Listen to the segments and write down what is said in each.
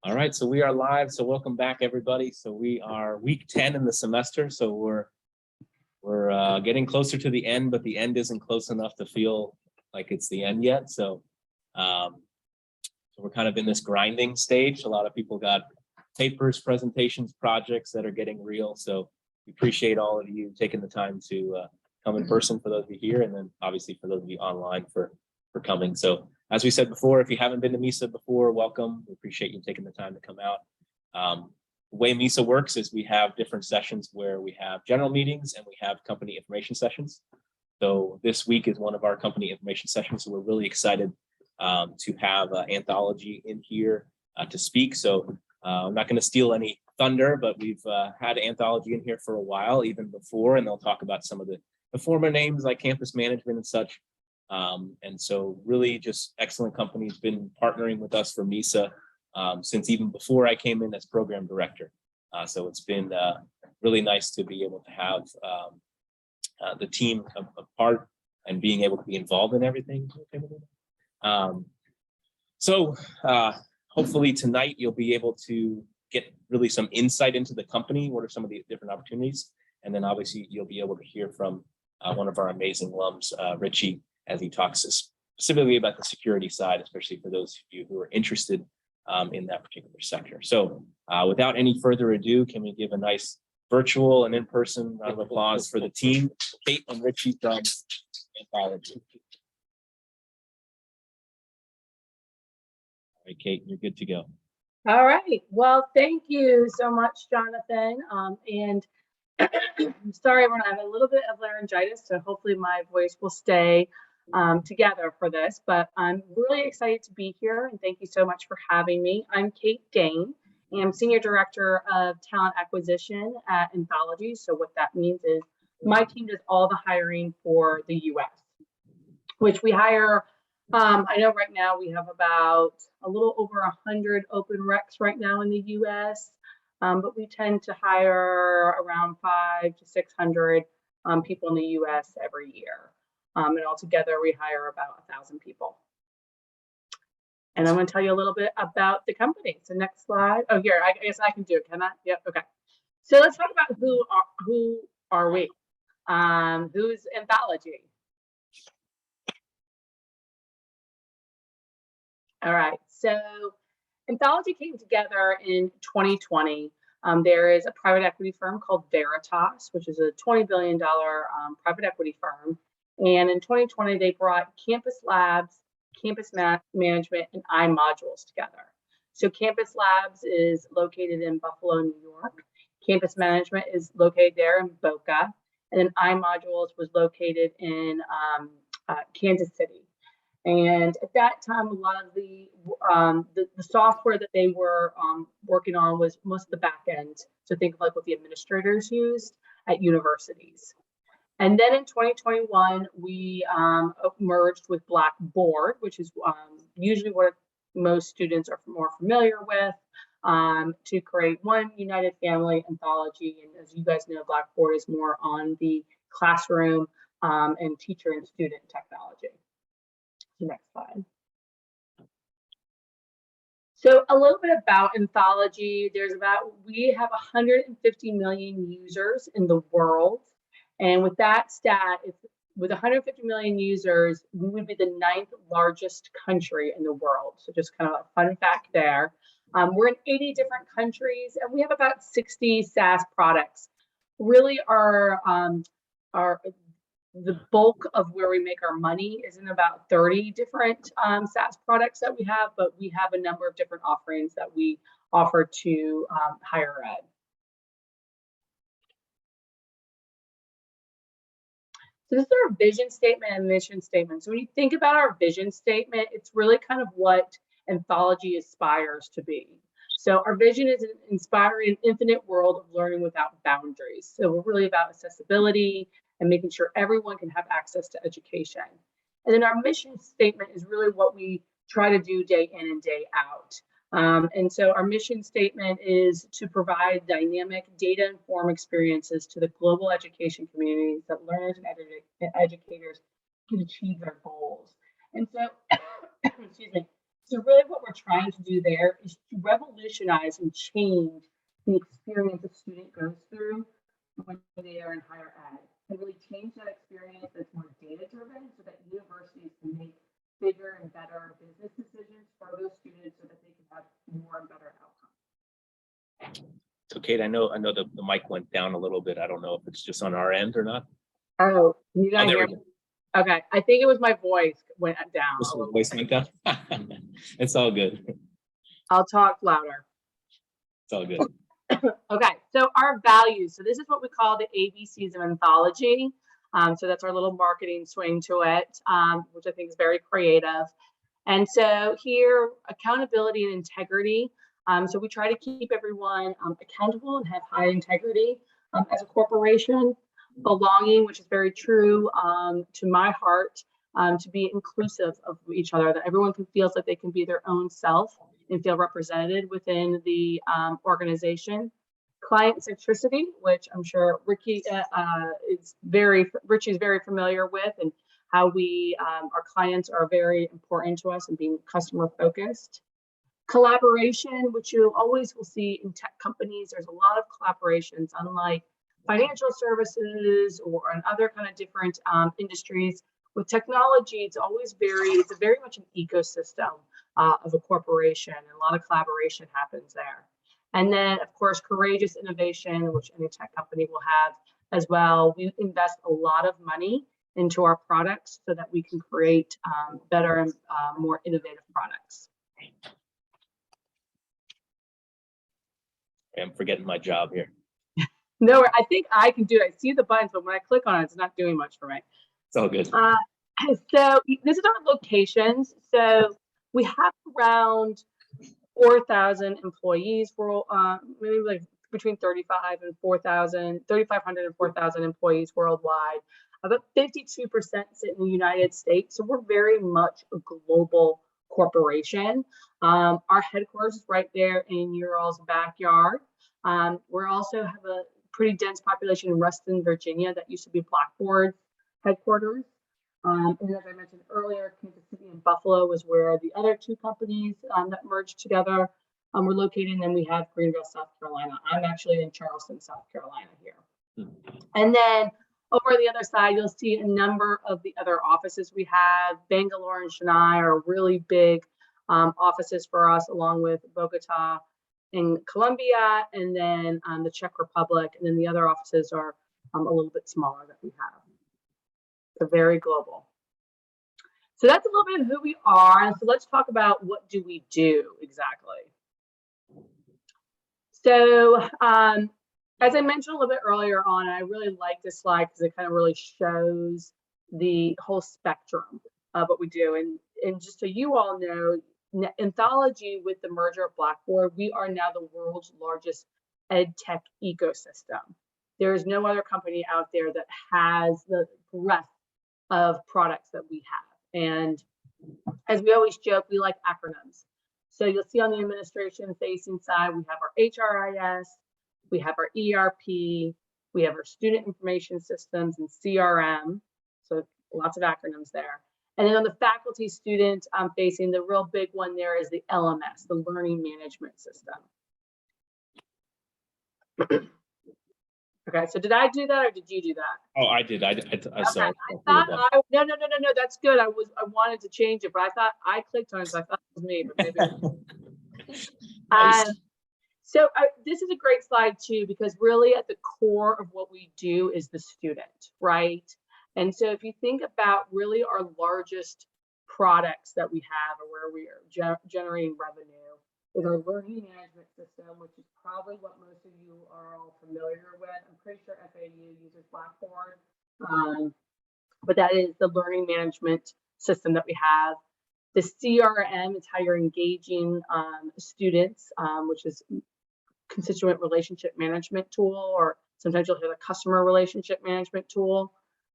All right, so we are live. So welcome back, everybody. So we are week 10 in the semester. So we're getting closer to the end, but the end isn't close enough to feel like it's the end yet. So we're kind of in this grinding stage. A lot of people got papers, presentations, projects that are getting real. So we appreciate all of you taking the time to come in person for those of you here, and then obviously for those of you online for coming. So as we said before, if you haven't been to MISA before, welcome. We appreciate you taking the time to come out. The way MISA works is we have different sessions where we have general meetings and we have company information sessions. So this week is one of our company information sessions. So we're really excited to have Anthology in here to speak. So I'm not going to steal any thunder, but we've had Anthology in here for a while, even before, and they'll talk about some of the former names like campus management and such. And so really just excellent companies been partnering with us for MISA since even before I came in as program director. So it's been really nice to be able to have the team a part and being able to be involved in everything. So hopefully tonight you'll be able to get really some insight into the company. What are some of the different opportunities? And then obviously you'll be able to hear from one of our amazing alums, Richie, as he talks specifically about the security side, especially for those of you who are interested in that particular sector. So without any further ado, can we give a nice virtual and in-person round of applause for the team, Kate and Richie from Anthology. All right, Kate, you're good to go. All right. Well, thank you so much, Jonathan. And I'm sorry, everyone, I have a little bit of laryngitis, so hopefully my voice will stay together for this, but I'm really excited to be here, and thank you so much for having me. I'm Kate Dane, and I'm Senior Director of Talent Acquisition at Anthology. So what that means is my team does all the hiring for the US, which we hire. I know right now we have about a little over 100 open recs right now in the US, but we tend to hire around 500 to 600 people in the US every year. And altogether, we hire about 1,000 people. And I'm going to tell you a little bit about the company. So next slide. Oh, here, I guess I can do it. Can I? Yep. Okay. So let's talk about who are we? Who's Anthology? All right. So Anthology came together in 2020. There is a private equity firm called Veritas, which is a $20 billion private equity firm. And in 2020, they brought campus labs, campus management, and iModules together. So campus labs is located in Buffalo, New York. Campus management is located there in Boca. And then iModules was located in Kansas City. And at that time, a lot of the software that they were working on was most of the back end. So think of like what the administrators used at universities. And then in 2021, we merged with Blackboard, which is usually what most students are more familiar with, to create one united family Anthology. And as you guys know, Blackboard is more on the classroom and teacher and student technology. Next slide. So a little bit about Anthology. We have 150 million users in the world. And with that stat, with 150 million users, we would be the 9th largest country in the world. So just kind of a fun fact there. We're in 80 different countries, and we have about 60 SaaS products. Really, the bulk of where we make our money is in about 30 different SaaS products that we have, but we have a number of different offerings that we offer to higher ed. So this is our vision statement and mission statement. So when you think about our vision statement, it's really kind of what Anthology aspires to be. So our vision is inspiring an infinite world of learning without boundaries. So we're really about accessibility and making sure everyone can have access to education. And then our mission statement is really what we try to do day in and day out. And so our mission statement is to provide dynamic, data-informed experiences to the global education communities that learners and educators can achieve their goals. And so, excuse me. So really what we're trying to do there is to revolutionize and change the experience a student goes through when they are in higher ed, and really change that experience that's more data driven so that universities can make bigger and better business decisions for those students so that they can have more and better outcomes. So Kate, I know the mic went down a little bit. I don't know if it's just on our end or not. Oh, can you Oh, not there hear we me? go. Okay, I think it was my voice went down This a little voice bit. went down. It's all good. I'll talk louder. It's all good. Okay, so our values. So this is what we call the ABCs of Anthology. So that's our little marketing swing to it, which I think is very creative. And so here, accountability and integrity. So we try to keep everyone accountable and have high integrity as a corporation. Belonging, which is very true to my heart, to be inclusive of each other, that everyone can feels like they can be their own self and feel represented within the organization. Client centricity, which I'm sure Richie is very familiar with, and how we our clients are very important to us and being customer focused. Collaboration, which you always will see in tech companies, there's a lot of collaborations, unlike financial services or in other kind of different industries. With technology, it's very much an ecosystem of a corporation, and a lot of collaboration happens there. And then, of course, courageous innovation, which any tech company will have as well. We invest a lot of money into our products so that we can create better and more innovative products. I'm forgetting my job here. No, I think I can do it. I see the buttons, but when I click on it, it's not doing much for me. It's all good. So this is our locations. So we have around 4,000 employees for maybe like between 3,500 and 4,000 employees worldwide. About 52% sit in the United States. So we're very much a global corporation. Our headquarters is right there in your all's backyard. We also have a pretty dense population in Reston, Virginia, that used to be Blackboard's headquarters. And as I mentioned earlier, Kansas City and Buffalo was where the other two companies that merged together were located. And then we have Greenville, South Carolina. I'm actually in Charleston, South Carolina here. And then over the other side, you'll see a number of the other offices we have. Bangalore and Chennai are really big offices for us, along with Bogota in Colombia, and then the Czech Republic. And then the other offices are a little bit smaller that we have. So very global. So that's a little bit of who we are. And so let's talk about what do we do exactly. So as I mentioned a little bit earlier on, I really like this slide because it kind of really shows the whole spectrum of what we do. And just so you all know, Anthology, with the merger of Blackboard, we are now the world's largest ed tech ecosystem. There is no other company out there that has the breadth of products that we have. And as we always joke, we like acronyms. So you'll see on the administration facing side, we have our HRIS, we have our ERP, we have our student information systems and CRM. So lots of acronyms there. And then on the faculty student facing, the real big one there is the LMS, the Learning Management System. Okay, so did I do that or did you do that? Oh, I did. I saw it. No, that's good. I wanted to change it, but I thought I clicked on it, so I thought it was me, but maybe. Nice. So this is a great slide too, because really at the core of what we do is the student, right? And so if you think about really our largest products that we have or where we are generating revenue is our learning management system, which is probably what most of you are all familiar with. I'm pretty sure FAU uses Blackboard, but that is the learning management system that we have. The CRM is how you're engaging students, which is constituent relationship management tool, or sometimes you'll hear the customer relationship management tool.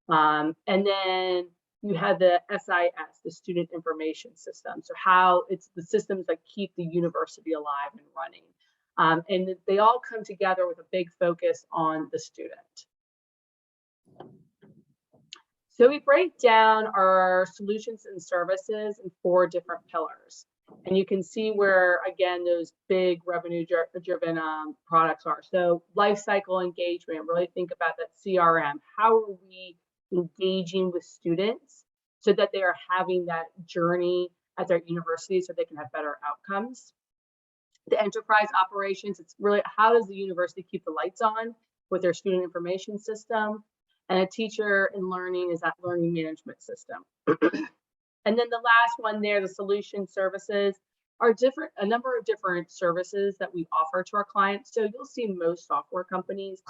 And then you have the SIS, the student information system. So how it's the systems that keep the university alive and running. And they all come together with a big focus on the student. So we break down our solutions and services in 4 different pillars. And you can see where, again, those big revenue-driven products are. So life cycle engagement, really think about that CRM. How are we engaging with students so that they are having that journey at their university so they can have better outcomes? The enterprise operations, it's really how does the university keep the lights on with their student information system? And a teacher in learning is that learning management system. And then the last one there, the solution services are different, a number of different services that we offer to our clients. So you'll see most software companies,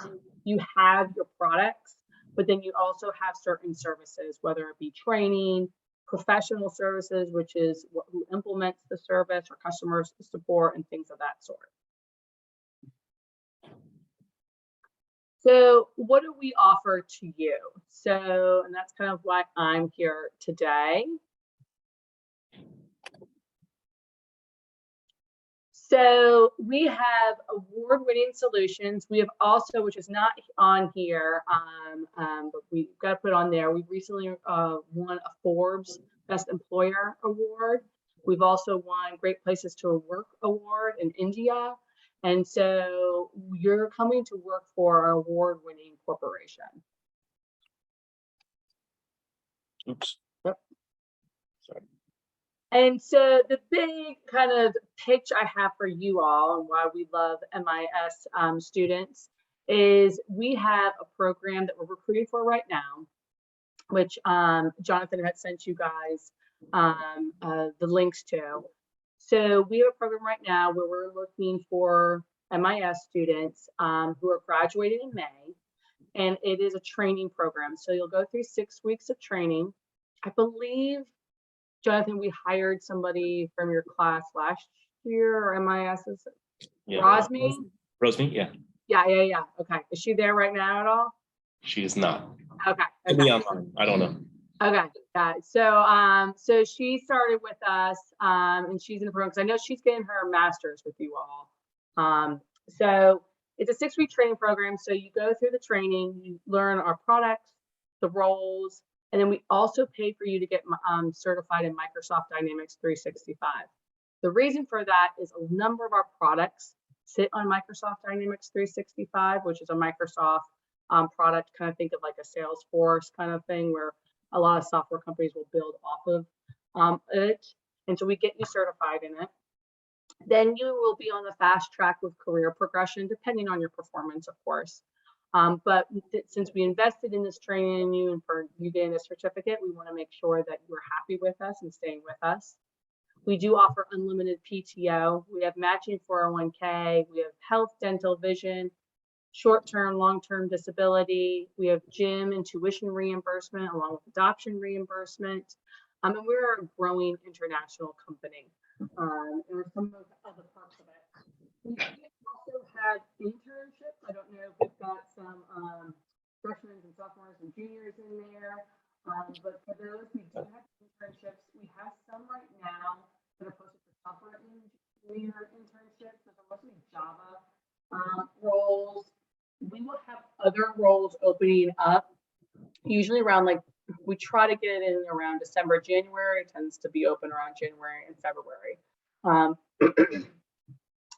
you have your products, but then you also have certain services, whether it be training, professional services, which is who implements the service, or customer support and things of that sort. So what do we offer to you? So, and that's kind of why I'm here today. So we have award-winning solutions. We have also, which is not on here, but we've got to put on there. We recently won a Forbes Best Employer Award. We've also won Great Places to Work Award in India. And so you're coming to work for an award-winning corporation. Oops. Yep. Sorry. And so the big kind of pitch I have for you all and why we love MIS students is we have a program that we're recruiting for right now, which Jonathan had sent you guys the links to. So we have a program right now where we're looking for MIS students who are graduating in May, and it is a training program. So you'll go through 6 weeks of training. I believe, Jonathan, we hired somebody from your class last year, or MIS is Yeah. Rosmi? Rosmi, yeah. Yeah. Okay. Is she there right now at all? She is not. Okay. Could be online. I don't know. Okay, got it. So, so she started with us, and she's in the program because I know she's getting her master's with you all. So it's a 6-week training program. So you go through the training, you learn our products, the roles, and then we also pay for you to get certified in Microsoft Dynamics 365. The reason for that is a number of our products sit on Microsoft Dynamics 365, which is a Microsoft product. Kind of think of like a Salesforce kind of thing where a lot of software companies will build off of it. And so we get you certified in it. Then you will be on the fast track with career progression, depending on your performance, of course. But since we invested in this training in you and for you getting a certificate, we want to make sure that you're happy with us and staying with us. We do offer unlimited PTO. We have matching 401k. We have health, dental, vision, short-term, long-term disability. We have gym and tuition reimbursement along with adoption reimbursement. And we're a growing international company. And some of the other parts of it. We also had internships. I don't know if we've got some freshmen and sophomores and juniors in there. But for those, we do have internships. We have some right now that are posted for software engineer internships. Those are mostly Java roles. We will have other roles opening up, usually around we try to get it in around December, January. It tends to be open around January and February.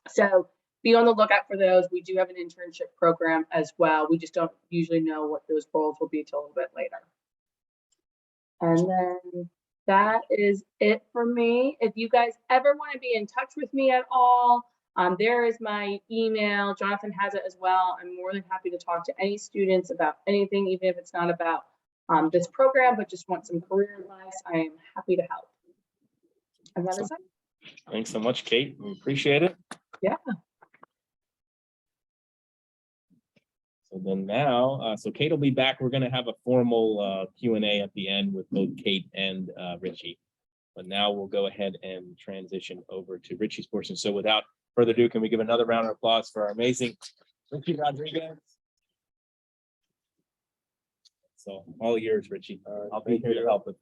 So be on the lookout for those. We do have an internship program as well. We just don't usually know what those roles will be till a little bit later. And then that is it for me. If you guys ever want to be in touch with me at all, there is my email. Jonathan has it as well. I'm more than happy to talk to any students about anything, even if it's not about this program, but just want some career advice. I am happy to help. And that is it. Thanks so much, Kate. We appreciate it. Yeah. So then now, so Kate will be back. We're going to have a formal Q&A at the end with both Kate and Richie. But now we'll go ahead and transition over to Richie's portion. So without further ado, can we give another round of applause for our amazing Richie Rodriguez? So all yours, Richie. I'll be here to help with.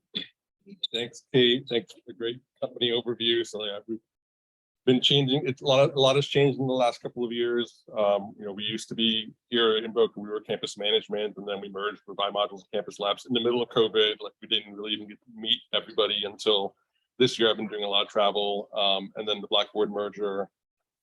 Thanks, Kate. Thanks for the great company overview. So yeah, we've been changing. It's a lot has changed in the last couple of years. We used to be here in Boca, we were campus management, and then we merged with Bi-Modules Campus Labs in the middle of COVID. Like we didn't really even get to meet everybody until this year I've been doing a lot of travel, and then the Blackboard merger.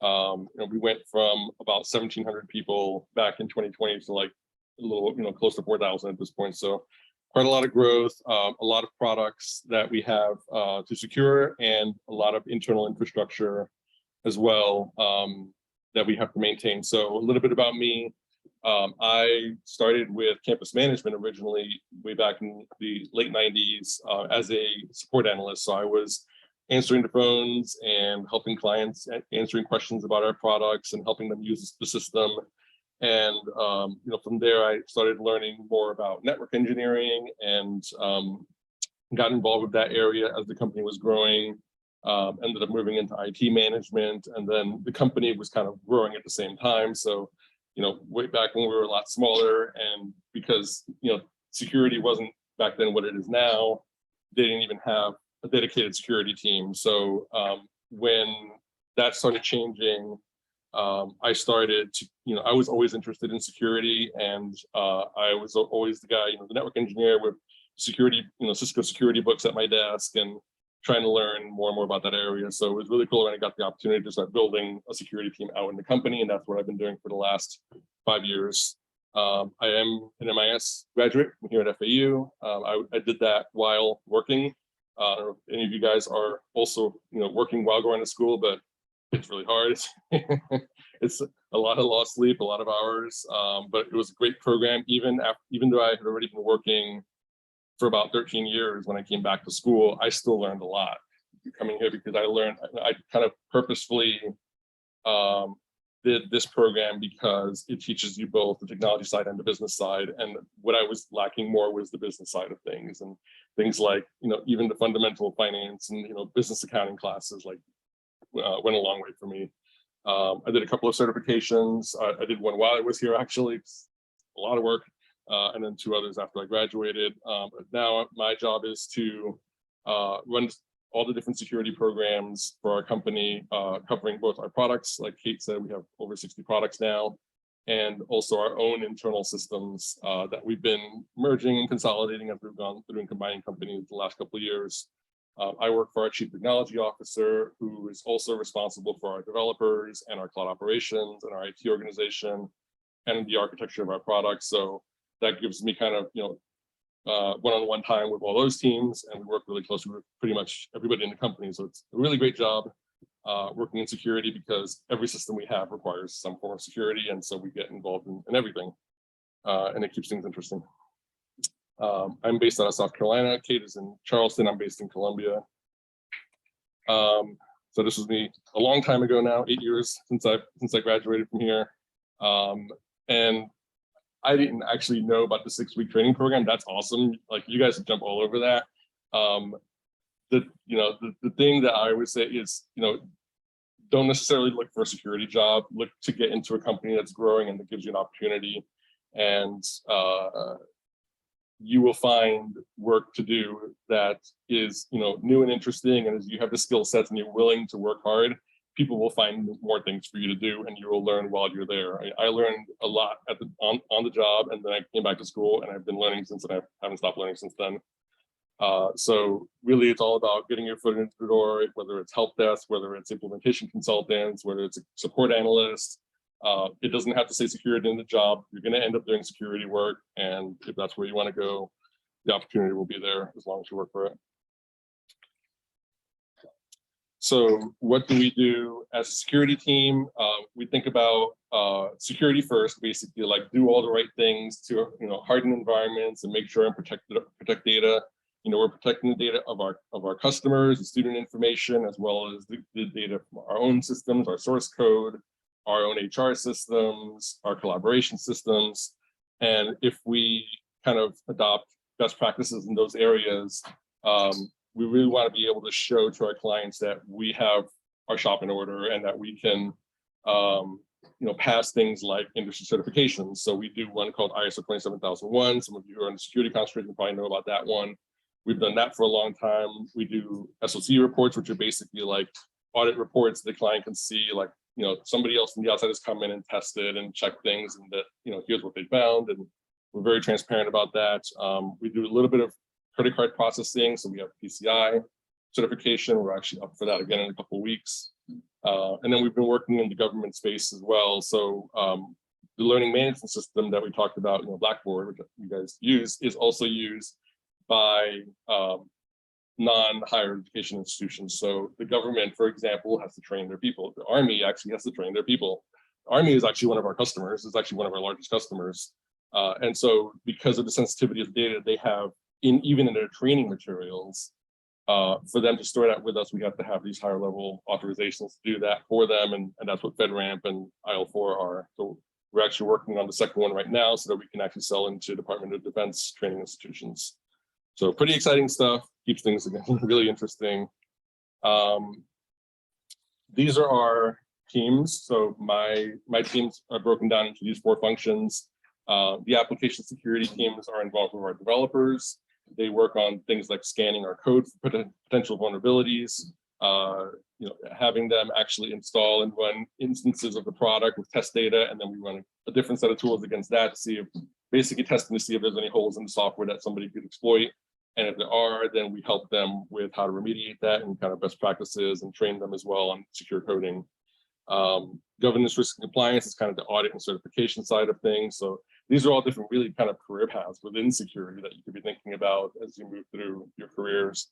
We went from about 1,700 people back in 2020 to like a little, close to 4,000 at this point. So quite a lot of growth, a lot of products that we have to secure, and a lot of internal infrastructure as well that we have to maintain. So a little bit about me. I started with campus management originally way back in the late 90s as a support analyst. So I was answering the phones and helping clients, answering questions about our products and helping them use the system. And from there, I started learning more about network engineering and got involved with that area as the company was growing. Ended up moving into IT management, and then the company was kind of growing at the same time. So way back when we were a lot smaller, and because, security wasn't back then what it is now, they didn't even have a dedicated security team. So when that started changing, I started to, I was always interested in security, and I was always the guy, the network engineer with security, Cisco security books at my desk and trying to learn more and more about that area. So it was really cool when I got the opportunity to start building a security team out in the company, and that's what I've been doing for the last 5 years. I am an MIS graduate from here at FAU. I did that while working. I don't know if any of you guys are also, working while going to school, but it's really hard. It's a lot of lost sleep, a lot of hours, but it was a great program. Even though I had already been working for about 13 years, when I came back to school, I still learned a lot coming here, because I kind of purposefully did this program because it teaches you both the technology side and the business side. And what I was lacking more was the business side of things, and things like, even the fundamental finance and, business accounting classes went a long way for me. I did a couple of certifications. I did one while I was here, actually. It's a lot of work. And then 2 others after I graduated. Now my job is to run all the different security programs for our company, covering both our products. Like Kate said, we have over 60 products now, and also our own internal systems that we've been merging and consolidating as we've gone through and combining companies the last couple of years. I work for our chief technology officer, who is also responsible for our developers and our cloud operations and our IT organization and the architecture of our products. So that gives me kind of, one-on-one time with all those teams, and we work really closely with pretty much everybody in the company. So it's a really great job working in security, because every system we have requires some form of security, and so we get involved in everything, and it keeps things interesting. I'm based out of South Carolina. Kate is in Charleston. I'm based in Columbia. So this was me a long time ago now, 8 years since I graduated from here, and I didn't actually know about the 6-week training program. That's awesome. Like, you guys jump all over that. The thing that I would say is, don't necessarily look for a security job. Look to get into a company that's growing and that gives you an opportunity, and you will find work to do that is, new and interesting. And as you have the skill sets and you're willing to work hard, people will find more things for you to do, and you will learn while you're there. I learned a lot on the job, and then I came back to school, and I've been learning since, and I haven't stopped learning since then. So really, it's all about getting your foot into the door, whether it's help desk, whether it's implementation consultants, whether it's a support analyst. It doesn't have to say security in the job. You're going to end up doing security work, and if that's where you want to go, the opportunity will be there as long as you work for it. So what do we do as a security team? We think about security first, basically, like do all the right things to harden environments and make sure and protect data. We're protecting the data of our customers, the student information, as well as the data from our own systems, our source code, our own HR systems, our collaboration systems. And if we kind of adopt best practices in those areas, we really want to be able to show to our clients that we have our shop in order, and that we can, pass things like industry certifications. So we do one called ISO 27001. Some of you who are in the security concentration probably know about that one. We've done that for a long time. We do SOC reports, which are basically like audit reports the client can see, like, somebody else from the outside has come in and tested and checked things, and that, here's what they found. And we're very transparent about that. We do a little bit of credit card processing. So we have PCI certification. We're actually up for that again in a couple of weeks. And then we've been working in the government space as well. So the learning management system that we talked about, Blackboard, which you guys use, is also used by non-higher education institutions. So the government, for example, has to train their people. The Army actually has to train their people. The Army is actually one of our customers. It's actually one of our largest customers. And so because of the sensitivity of the data they have even in their training materials, for them to store that with us, we have to have these higher level authorizations to do that for them. And that's what FedRAMP and IL4 are. So we're actually working on the second one right now so that we can actually sell into Department of Defense training institutions. So pretty exciting stuff, keeps things again really interesting. These are our teams. So my teams are broken down into these 4 functions. The application security teams are involved with our developers. They work on things like scanning our code for potential vulnerabilities, having them actually install and run instances of the product with test data, and then we run a different set of tools against that to see if, basically testing to see if there's any holes in the software that somebody could exploit. And if there are, then we help them with how to remediate that and kind of best practices and train them as well on secure coding. Governance, risk, and compliance is kind of the audit and certification side of things. So these are all different really kind of career paths within security that you could be thinking about as you move through your careers.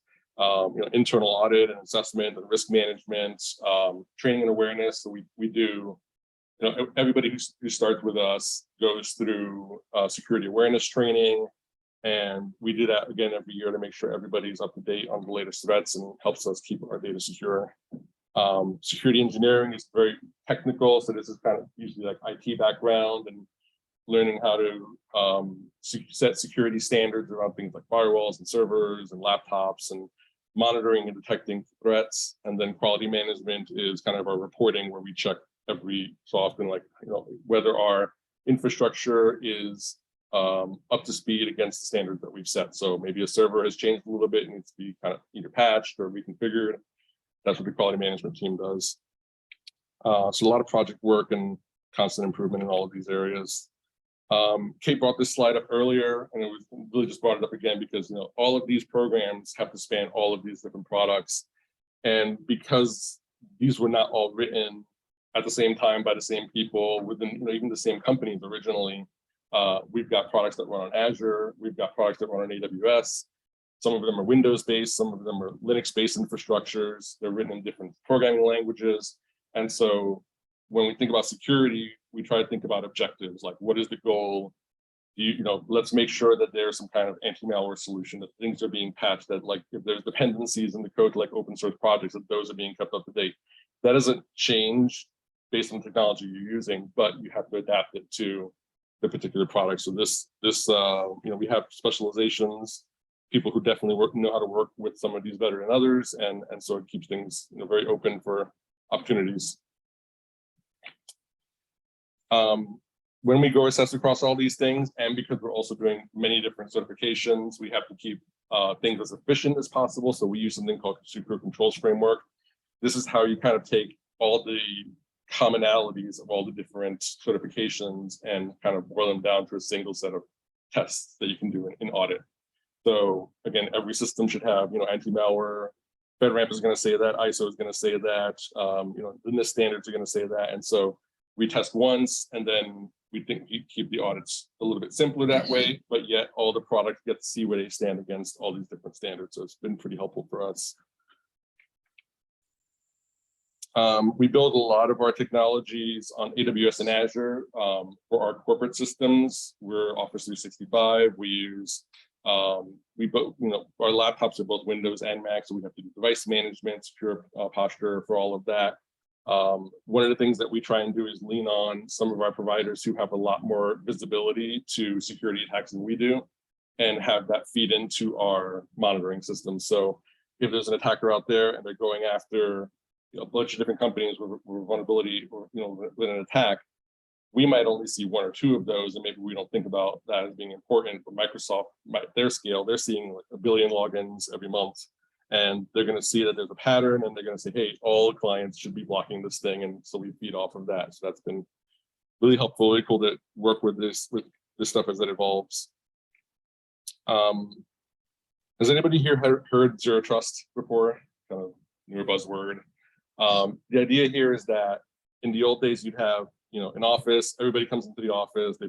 Internal audit and assessment and risk management, training and awareness. So we do, everybody who starts with us goes through security awareness training. And we do that again every year to make sure everybody's up to date on the latest threats and helps us keep our data secure. Security engineering is very technical. So this is kind of usually like IT background and learning how to set security standards around things like firewalls and servers and laptops and monitoring and detecting threats. And then quality management is kind of our reporting where we check every so often, like, whether our infrastructure is up to speed against the standards that we've set. So maybe a server has changed a little bit and needs to be kind of either patched or reconfigured. That's what the quality management team does. So a lot of project work and constant improvement in all of these areas. Kate brought this slide up earlier, and it was really just brought it up again because all of these programs have to span all of these different products. And because these were not all written at the same time by the same people within even the same companies originally, we've got products that run on Azure, we've got products that run on AWS. Some of them are Windows-based, some of them are Linux-based infrastructures. They're written in different programming languages. And so when we think about security, we try to think about objectives, like what is the goal? Let's make sure that there's some kind of anti-malware solution, that things are being patched, that like if there's dependencies in the code, like open source projects, that those are being kept up to date. That doesn't change based on the technology you're using, but you have to adapt it to the particular product. So we have specializations, people who definitely know how to work with some of these better than others, and so it keeps things very open for opportunities. When we go assess across all these things, and because we're also doing many different certifications, we have to keep things as efficient as possible. So we use something called secure controls framework. This is how you kind of take all the commonalities of all the different certifications and kind of boil them down to a single set of tests that you can do in audit. So again, every system should have, anti-malware. FedRAMP is going to say that, ISO is going to say that, the NIST standards are going to say that. And so we test once, and then we think you keep the audits a little bit simpler that way, but yet all the products get to see where they stand against all these different standards. So it's been pretty helpful for us. We build a lot of our technologies on AWS and Azure. For our corporate systems, we're Office 365. We use, our laptops are both Windows and Mac, so we have to do device management, secure posture for all of that. One of the things that we try and do is lean on some of our providers who have a lot more visibility to security attacks than we do, and have that feed into our monitoring systems. So if there's an attacker out there and they're going after a bunch of different companies with vulnerability or with an attack, we might only see 1 or 2 of those, and maybe we don't think about that as being important. But Microsoft, their scale, they're seeing like 1 billion logins every month, and they're going to see that there's a pattern, and they're going to say, hey, all clients should be blocking this thing, and so we feed off of that. So that's been really helpful, really cool to work with this stuff as it evolves. Has anybody here heard Zero Trust before? kind of newer buzzword. The idea here is that in the old days, you'd have, an office, everybody comes into the office, they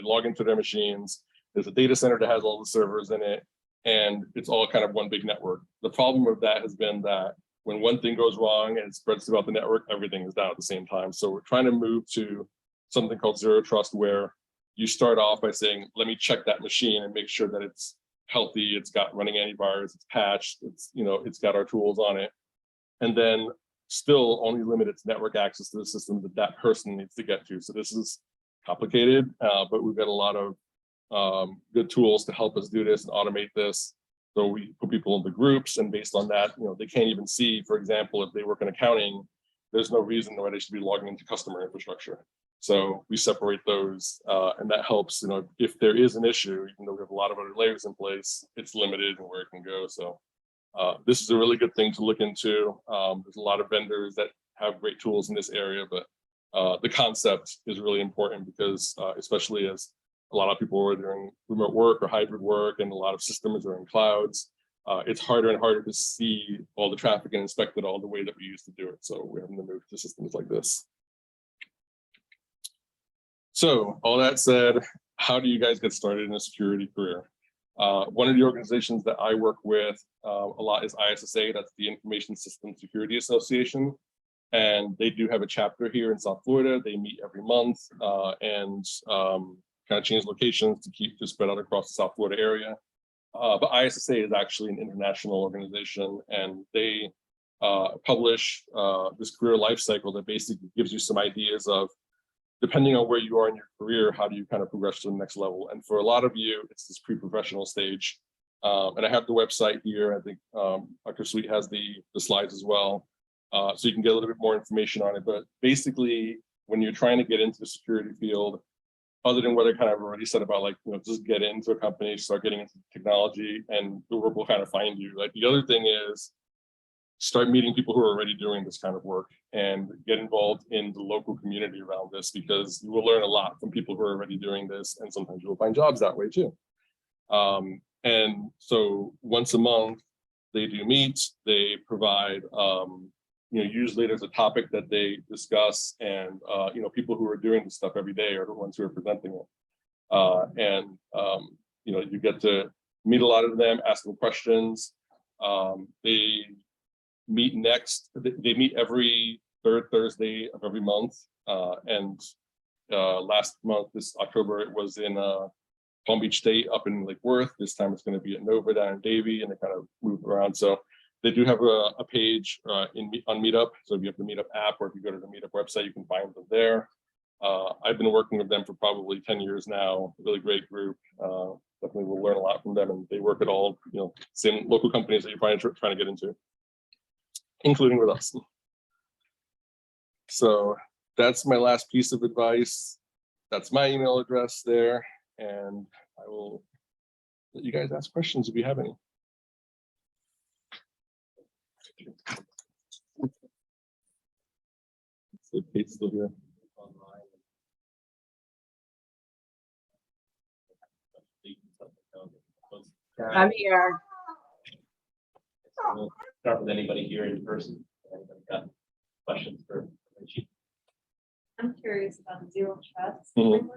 log into their machines. There's a data center that has all the servers in it, and it's all kind of one big network. The problem with that has been that when one thing goes wrong and it spreads throughout the network, everything is down at the same time. So we're trying to move to something called zero trust, where you start off by saying, let me check that machine and make sure that it's healthy, it's got running antivirus, it's patched, it's got our tools on it. And then still only limit its network access to the system that that person needs to get to. So this is complicated, but we've got a lot of good tools to help us do this and automate this. So we put people into groups, and based on that, they can't even see, for example, if they work in accounting, there's no reason why they should be logging into customer infrastructure. So we separate those, and that helps, if there is an issue, even though we have a lot of other layers in place, it's limited in where it can go. So this is a really good thing to look into. There's a lot of vendors that have great tools in this area, but the concept is really important because especially as a lot of people are doing remote work or hybrid work, and a lot of systems are in clouds, it's harder and harder to see all the traffic and inspect it all the way that we used to do it. So we're having to move to systems like this. So all that said, how do you guys get started in a security career? One of the organizations that I work with a lot is ISSA, that's the Information Systems Security Association. And they do have a chapter here in South Florida. They meet every month and kind of change locations to keep this spread out across the South Florida area. But ISSA is actually an international organization, and they publish this career life cycle that basically gives you some ideas of, depending on where you are in your career, how do you kind of progress to the next level? And for a lot of you, it's this pre-professional stage. And I have the website here. I think Dr. Sweet has the slides as well. So you can get a little bit more information on it. But basically, when you're trying to get into the security field, other than what I kind of already said about just get into a company, start getting into technology, and the work will kind of find you. Like, the other thing is start meeting people who are already doing this kind of work and get involved in the local community around this, because you will learn a lot from people who are already doing this, and sometimes you will find jobs that way too. And so once a month they do meet, they provide usually there's a topic that they discuss, and people who are doing this stuff every day are the ones who are presenting it. You get to meet a lot of them, ask them questions. They meet every third Thursday of every month. Last month, this October, it was in Palm Beach State up in Lake Worth. This time it's going to be at Nova down in Davie, and they kind of move around. So they do have a page on Meetup. So if you have the Meetup app, or if you go to the Meetup website, you can find them there. I've been working with them for probably 10 years now. Really great group. Definitely will learn a lot from them, and they work at all same local companies that you're trying to get into, including with us. So that's my last piece of advice. That's my email address there, and I will let you guys ask questions if you have any. So Kate's still here. I'm here. We'll start with anybody here in person. Anybody got questions for Richie? I'm curious about the zero trust. Mhm.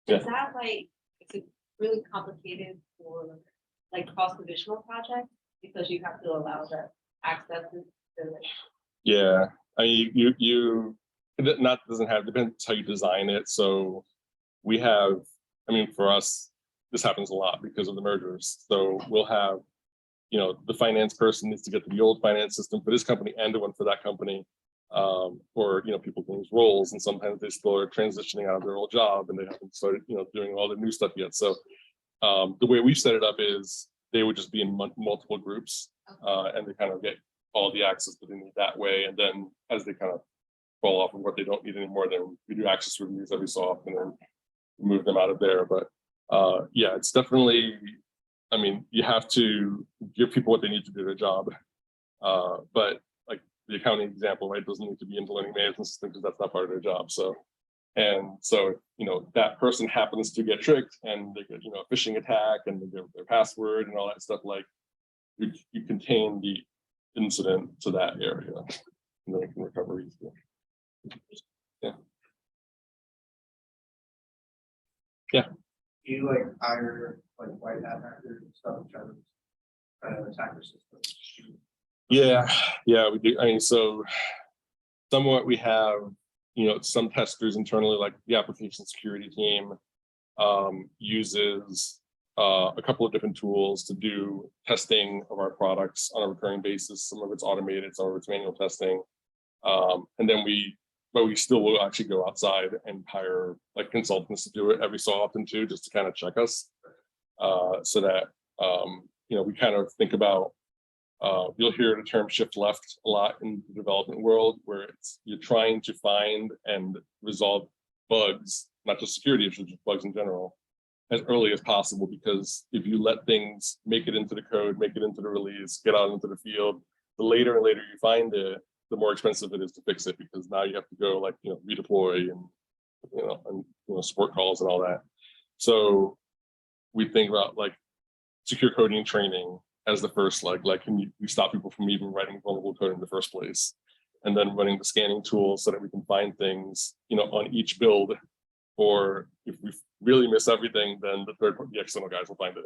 Is that is it really complicated for cross-divisional projects, because you have to allow that access to Yeah, I mean, you depends how you design it. So we have, for us, this happens a lot because of the mergers. So we'll have, the finance person needs to get to the old finance system for this company and the one for that company. Or people can use roles, and sometimes they still are transitioning out of their old job, and they haven't started doing all the new stuff yet. So the way we've set it up is they would just be in multiple groups, and they kind of get all the access that they need that way. And then as they kind of fall off of what they don't need anymore, then we do access reviews every so often and move them out of there. But yeah, it's definitely, you have to give people what they need to do their job. But like the accounting example, right, doesn't need to be implementing management system because that's not part of their job. So that person happens to get tricked, and they get a phishing attack, and they give their password and all that stuff. Like you contain the incident to that area, and then we can recover easily. Do you like hire like white hat actors and stuff, try to attack your system? Yeah, we do. I mean, so somewhat we have, some testers internally, like the application security team uses a couple of different tools to do testing of our products on a recurring basis. Some of it's automated, some of it's manual testing. And then but we still will actually go outside and hire like consultants to do it every so often too, just to kind of check us. So that, we kind of think about, you'll hear the term shift left a lot in the development world, where you're trying to find and resolve bugs, not just security issues, just bugs in general, as early as possible. Because if you let things make it into the code, make it into the release, get out into the field, the later and later you find it, the more expensive it is to fix it, because now you have to go redeploy and support calls and all that. So we think about like secure coding training as the first leg, like can we stop people from even writing vulnerable code in the first place, and then running the scanning tools so that we can find things on each build, or if we really miss everything, then the external guys will find it.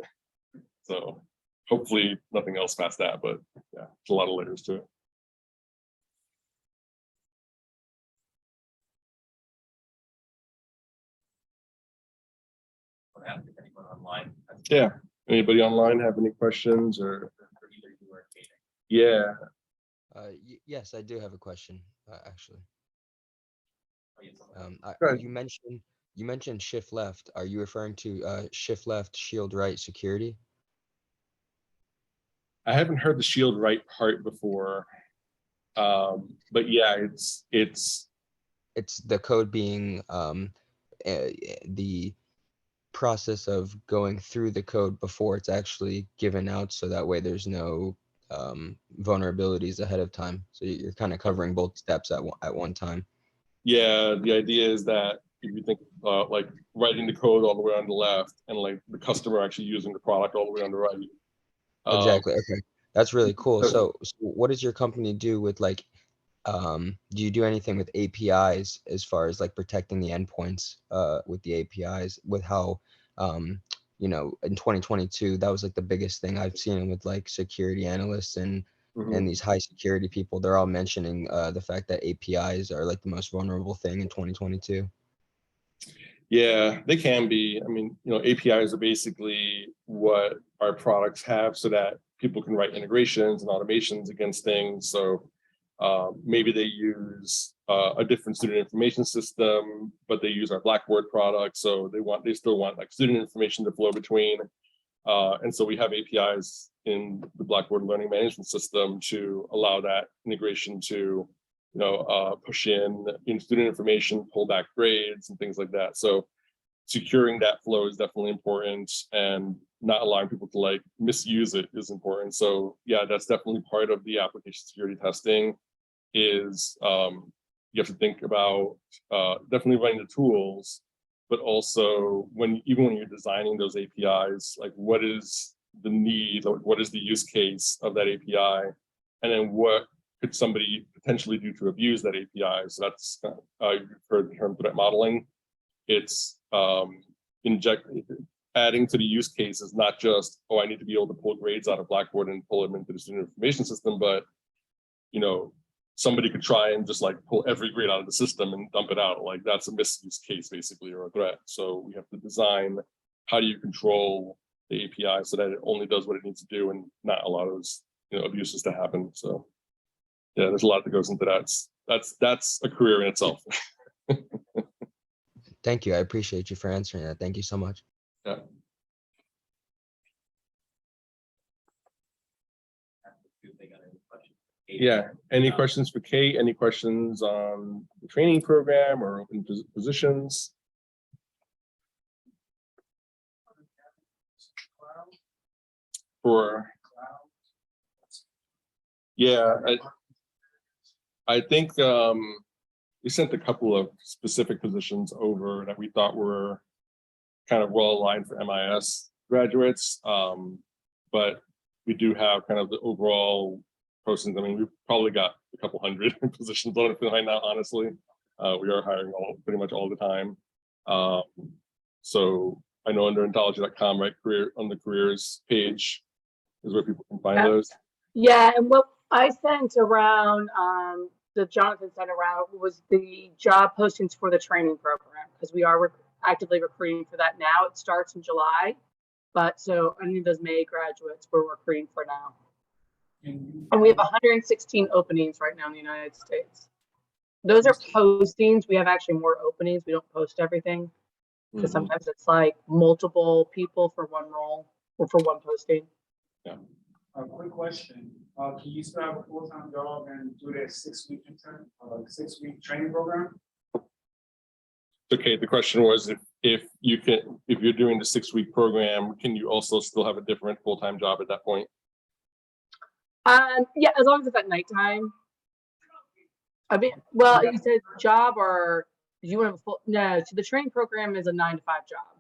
So hopefully nothing else past that, but yeah, it's a lot of layers to it. Ask if anyone online has Yeah. Anybody online have any questions or? for either you or Kate. Yeah. Yes, I do have a question, actually. Oh, yes, someone- Go ahead. You mentioned shift left. Are you referring to shift left, shield right security? I haven't heard the shield right part before. But yeah, it's It's the code being the process of going through the code before it's actually given out, so that way there's no vulnerabilities ahead of time. So you're kind of covering both steps at one time. yeah, the idea is that if you think like writing the code all the way on the left and like the customer actually using the product all the way on the right. Exactly. Okay. That's really cool. so- So what does your company do with like, do you do anything with APIs as far as like protecting the endpoints with the APIs, with how, in 2022, that was like the biggest thing I've seen with like security analysts and Mhm. these high security people. They're all mentioning the fact that APIs are like the most vulnerable thing in 2022. Yeah, they can be. I mean, APIs are basically what our products have so that people can write integrations and automations against things. So maybe they use a different student information system, but they use our Blackboard product. So they still want like student information to flow between. And so we have APIs in the Blackboard learning management system to allow that integration to push in student information, pull back grades and things like that. So securing that flow is definitely important, and not allowing people to like misuse it is important. So yeah, that's definitely part of the application security testing is you have to think about definitely running the tools, but also even when you're designing those APIs, like what is the need, like what is the use case of that API, and then what could somebody potentially do to abuse that API. So that's you've heard the term threat modeling. It's adding to the use case is not just, oh, I need to be able to pull grades out of Blackboard and pull them into the student information system, but somebody could try and just like pull every grade out of the system and dump it out. Like that's a misuse case basically, or a threat. So we have to design how do you control the API so that it only does what it needs to do and not allow those abuses to happen. So yeah, there's a lot that goes into that. That's a career in itself. Thank you. I appreciate you for answering that. Thank you so much. Yeah. If they got any questions. Yeah. Any questions for Kate? Any questions on the training program or open positions? For yeah, I think we sent a couple of specific positions over that we thought were kind of well aligned for MIS graduates, but we do have kind of the overall postings. I mean, we've probably got a couple hundred positions on it right now, honestly. We are hiring pretty much all the time. So I know under Anthology.com, right, on the careers page is where people can find Yeah. those. Yeah, and what I sent around, that Jonathan sent around was the job postings for the training program, because we are actively recruiting for that now. It starts in July, but so any of those May graduates we're recruiting for now. And we have 116 openings right now in the United States. Those are postings. We have actually more openings. We don't post everything because Mhm. sometimes it's like multiple people for one role or for one posting. A quick question, can you still have a full-time job and do that 6-week intern, 6-week training program? Okay, the question was if you're doing the 6-week program, can you also still have a different full-time job at that point? Yeah, as long as it's at nighttime. I mean, well, you said job or do you want a full? No, so the training program is a 9-to-5 job,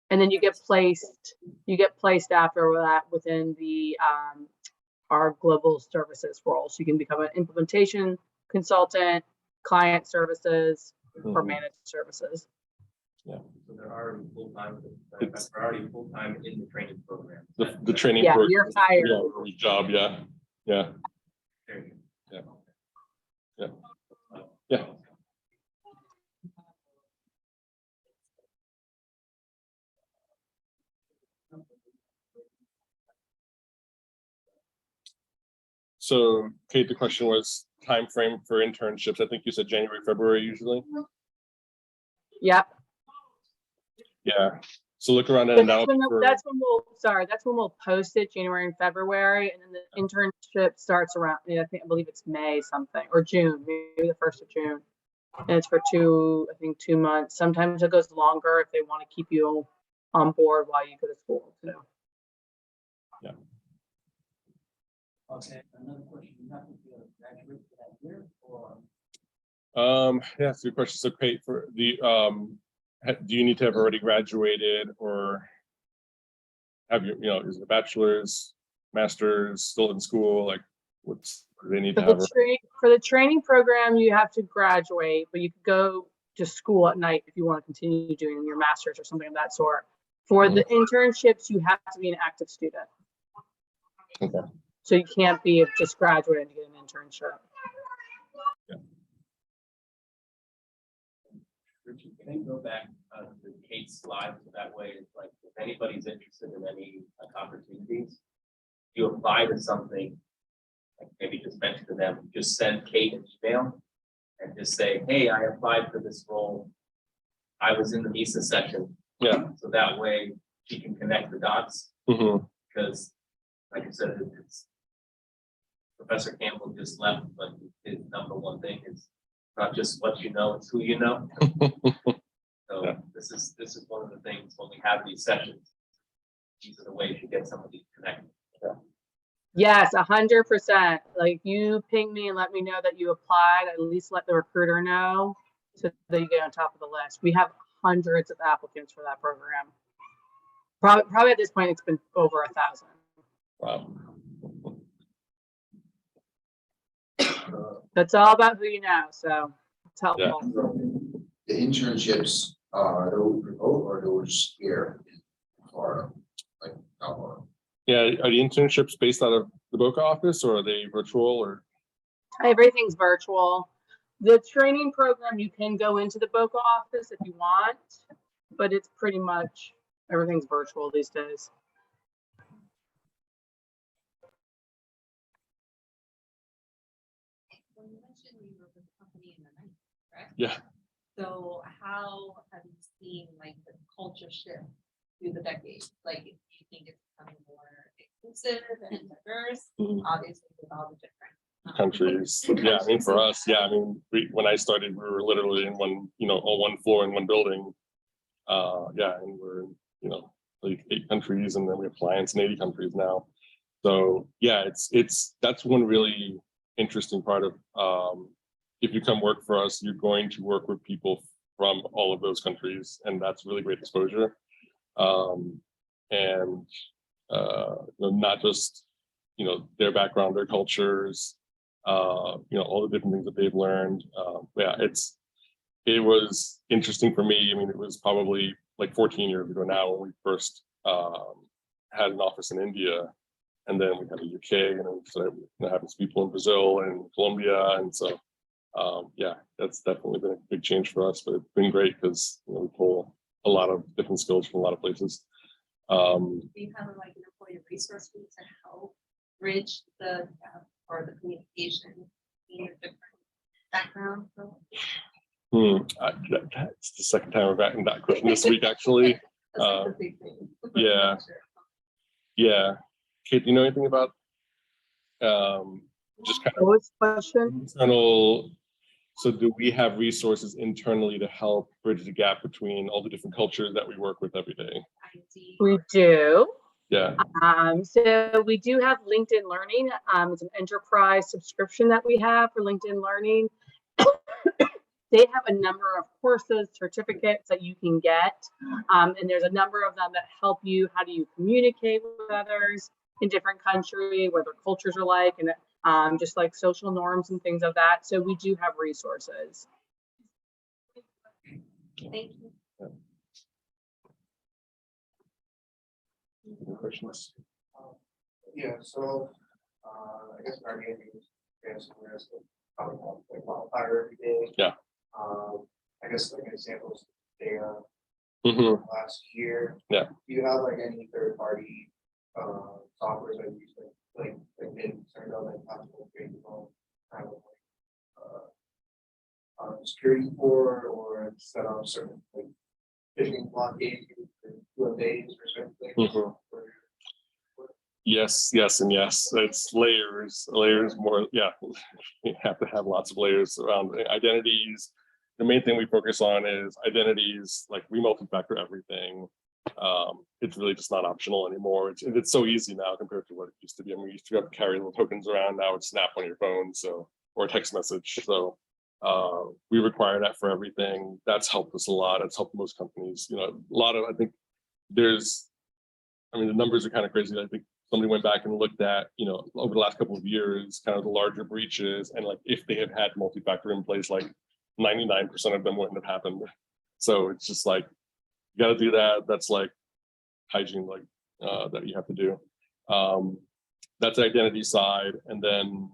and then you get placed. You get placed after that within the our global services role. So you can become an implementation consultant, client services, or Mhm. managed services. So they're already full-time, they're already full-time in the training program. The training Yeah, program. you're hired. Job, yeah. There you Yeah. go. Yeah. Yeah. So Kate, the question was time frame for internships. I think you said January, February usually. Yep. Yeah. So look around But that now. that's when we'll post it, January and February, and then the internship starts around, I believe it's May something, or June, maybe the 1st of June. And it's for 2 months. Sometimes it goes longer if they want to keep you on board while you go to school too. Yeah. Okay, another question, you have to be a graduate for that year or? Yeah, that's a good question. So Kate, for the do you need to have already graduated or have you is it a bachelor's, master's, still in school? Like what do they need to have? For the training program, you have to graduate, but you could go to school at night if you want to continue doing your master's or something of that sort. For the internships, you have to be an active student. Okay. So you can't be just graduating to get an internship. Richie, can you go back to Kate's slide, so that way it's like, if anybody's interested in any opportunities, you apply to something, like maybe just mention to them, just send Kate an email and just say, hey, I applied for this role. I was in the MISA session. Yeah. So that way she can connect the dots, Mhm. because like I said, it's Professor Campbell just left, but his number one thing is not just what you know, it's who you know. So Yeah. this is one of the things when we have these sessions. These are the ways you get somebody connected. Yes, 100%. Like you ping me and let me know that you applied, at least let the recruiter know so that you get on top of the list. We have hundreds of applicants for that program. Probably at this point, it's been over 1,000. Wow. That's all about who you know, so it's helpful. The internships, are those remote or those here in Florida? Like, how far? Yeah, are the internships based out of the Boca office or are they virtual or? Everything's virtual. The training program, you can go into the Boca office if you want, but it's pretty much everything's virtual these days. When you mentioned you were with the company in the night, correct? Yeah. So how have you seen like the culture shift through the decades? Like, do you think it's becoming more inclusive and diverse? Obviously, with all the different Countries. Yeah, I mean, for us, yeah, I mean, when I started, we were literally in one, on one floor in one building. Yeah, and we're in, like 8 countries, and then we have clients in 80 countries now. So yeah, that's one really interesting part of if you come work for us, you're going to work with people from all of those countries, and that's really great exposure. And not just their background, their cultures, all the different things that they've learned. Yeah, it was interesting for me. I mean, it was probably like 14 years ago now when we first had an office in India, and then we had the UK, and then we started having some people in Brazil and Colombia, and so yeah, that's definitely been a big change for us. But it's been great because we pull a lot of different skills from a lot of places. Do you have like an employee resource group to help bridge the gap or the communication in your different backgrounds? That's the second time I've gotten that question this week, actually. That's like the big thing. Yeah. Yeah. Kate, do you know anything about just kind of What's the question? internal? So do we have resources internally to help bridge the gap between all the different cultures that we work with every day? We do. Yeah. So we do have LinkedIn Learning. It's an enterprise subscription that we have for LinkedIn Learning. They have a number of courses, certificates that you can get. And there's a number of them that help you. How do you communicate with others in different countries, what their cultures are like, and just like social norms and things of that. So we do have resources. Thank you. Any questions? Yeah, so, I guess our gaming is probably like wildfire every day. Yeah. I guess like an example is data Mm-hmm. last year. Yeah. Do you have like any third party software that you use like maybe concerned about like possible kind of security for or set up certain like phishing blockades for 2 days or certain things? Mm-hmm. Yes, and yes. It's layers more. Yeah, you have to have lots of layers around identities. The main thing we focus on is identities. Like we multi-factor everything. It's really just not optional anymore. It's so easy now compared to what it used to be. I mean, we used to have to carry little tokens around. Now it's snap on your phone, or a text message. So we require that for everything. That's helped us a lot. It's helped most companies. A lot of the numbers are kind of crazy. I think somebody went back and looked at, over the last couple of years, kind of the larger breaches, and like if they had multi-factor in place, like 99% of them wouldn't have happened. So it's just like you got to do that. That's like hygiene, like that you have to do. That's the identity side, and then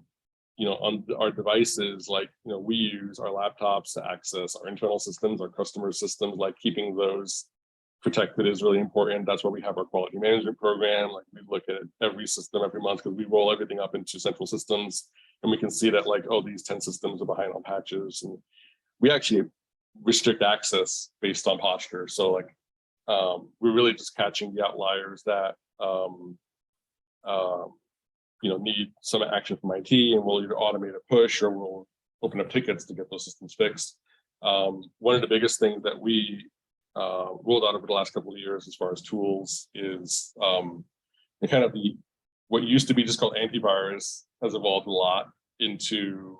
on our devices, like we use our laptops to access our internal systems, our customer systems. Like keeping those protected is really important. That's why we have our quality management program. Like we look at every system every month because we roll everything up into central systems, and we can see that like, oh, these 10 systems are behind on patches, and we actually restrict access based on posture. So like we're really just catching the outliers that need some action from IT, and we'll either automate a push or we'll open up tickets to get those systems fixed. One of the biggest things that we rolled out over the last couple of years as far as tools is what used to be just called antivirus has evolved a lot into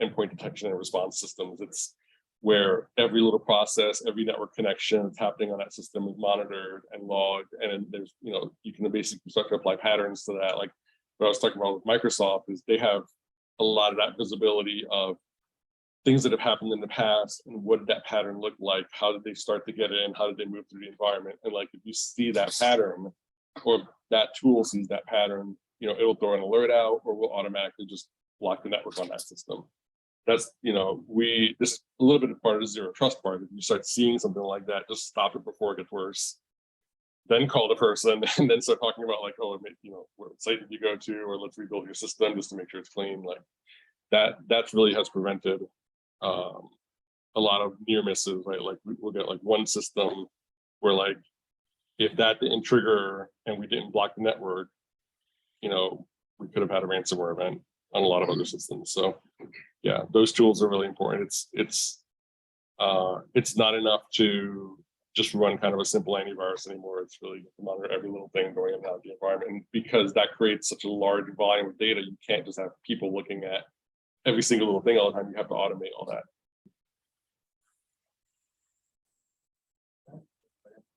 endpoint detection and response systems. It's where every little process, every network connection that's happening on that system is monitored and logged, and there's you can basically start to apply patterns to that. Like what I was talking about with Microsoft is they have a lot of that visibility of things that have happened in the past and what did that pattern look like? How did they start to get in? How did they move through the environment? And like if you see that pattern or that tool sees that pattern, it'll throw an alert out or we'll automatically just block the network on that system. That's this a little bit of part of the zero trust part. If you start seeing something like that, just stop it before it gets worse. Then call the person and then start talking about like, oh, what site did you go to, or let's rebuild your system just to make sure it's clean. Like that really has prevented a lot of near misses, right? Like we'll get like one system where like if that didn't trigger and we didn't block the network, we could have had a ransomware event on a lot of other systems. So yeah, those tools are really important. It's not enough to just run kind of a simple antivirus anymore. It's really to monitor every little thing going in and out of the environment. And because that creates such a large volume of data, you can't just have people looking at every single little thing all the time. You have to automate all that.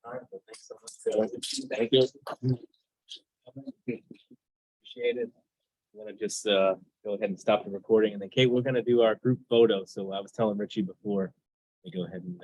All right, well, thanks so much. Thank you. appreciate it. I'm gonna just go ahead and stop the recording, and then Kate, we're gonna do our group photo. So I was telling Richie before, we go ahead and